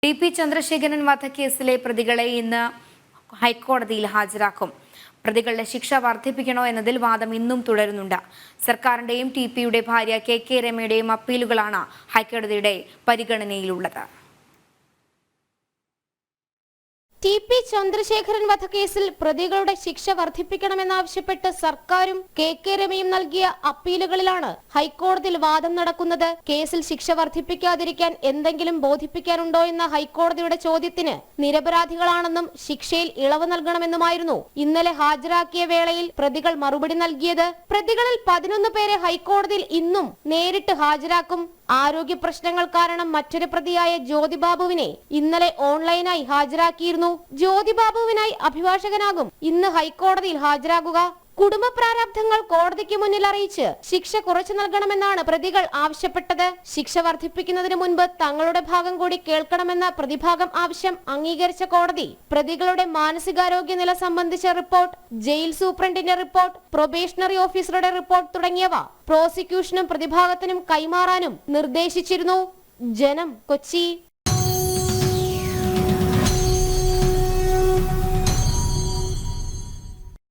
TP. Chandrasekharan വധക്കേസിലെ പ്രതികളെ ഇന്ന് ഹൈക്കോടതിയിൽ ഹാജരാക്കും. പ്രതികളുടെ ശിക്ഷ വർദ്ധിപ്പിക്കണോ എന്നതിൽ വാദം ഇന്നും തുടരുന്നുണ്ട്. സർക്കാരിന്റെയും ടി.പി.യുടെ ഭാര്യ കെ രമയുടെയും അപ്പീലുകളാണ് ഹൈക്കോടതിയുടെ പരിഗണനയിലുള്ളത്. ടി.പി. ചന്ദ്രശേഖരൻ വധക്കേസിൽ പ്രതികളുടെ ശിക്ഷ വർദ്ധിപ്പിക്കണമെന്നാവശ്യപ്പെട്ട് സർക്കാരും കെ രമയും നൽകിയ അപ്പീലുകളിലാണ് ഹൈക്കോടതിയിൽ വാദം നടക്കുന്നത്. കേസിൽ ശിക്ഷ വർദ്ധിപ്പിക്കാതിരിക്കാൻ എന്തെങ്കിലും ബോധിപ്പിക്കാനുണ്ടോ എന്ന ഹൈക്കോടതിയുടെ ചോദ്യത്തിന് നിരപരാധികളാണെന്നും ശിക്ഷയിൽ ഇളവ് നൽകണമെന്നുമായിരുന്നു ഇന്നലെ ഹാജരാക്കിയ വേളയിൽ പ്രതികൾ മറുപടി നൽകിയത്. പ്രതികളിൽ 11 പേരെ ഹൈക്കോടതിയിൽ ഇന്നും നേരിട്ട് ഹാജരാക്കും. ആരോഗ്യ പ്രശ്നങ്ങൾ കാരണം മറ്റൊരു പ്രതിയായ ജ്യോതിബാബുവിനെ ഇന്നലെ ഓൺലൈനായി ഹാജരാക്കിയിരുന്നു. ജ്യോതിബാബുവിനായി അഭിഭാഷകനാകും ഇന്ന് ഹൈക്കോടതിയിൽ ഹാജരാകുക. കുടുംബ പ്രാരാബ്ധങ്ങൾ കോടതിക്ക് മുന്നിൽ അറിയിച്ച് ശിക്ഷ കുറച്ചു നൽകണമെന്നാണ് പ്രതികൾ ആവശ്യപ്പെട്ടത്. ശിക്ഷ വർദ്ധിപ്പിക്കുന്നതിന് മുൻപ് തങ്ങളുടെ ഭാഗം കൂടി കേൾക്കണമെന്ന പ്രതിഭാഗം ആവശ്യം അംഗീകരിച്ച കോടതി പ്രതികളുടെ മാനസികാരോഗ്യ നില സംബന്ധിച്ച റിപ്പോർട്ട്, ജയിൽ സൂപ്രണ്ടിന്റെ റിപ്പോർട്ട്, പ്രൊബേഷണറി ഓഫീസറുടെ റിപ്പോർട്ട് തുടങ്ങിയവ പ്രോസിക്യൂഷനും പ്രതിഭാഗത്തിനും കൈമാറാനും നിർദ്ദേശിച്ചിരുന്നു. ജനം, കൊച്ചി.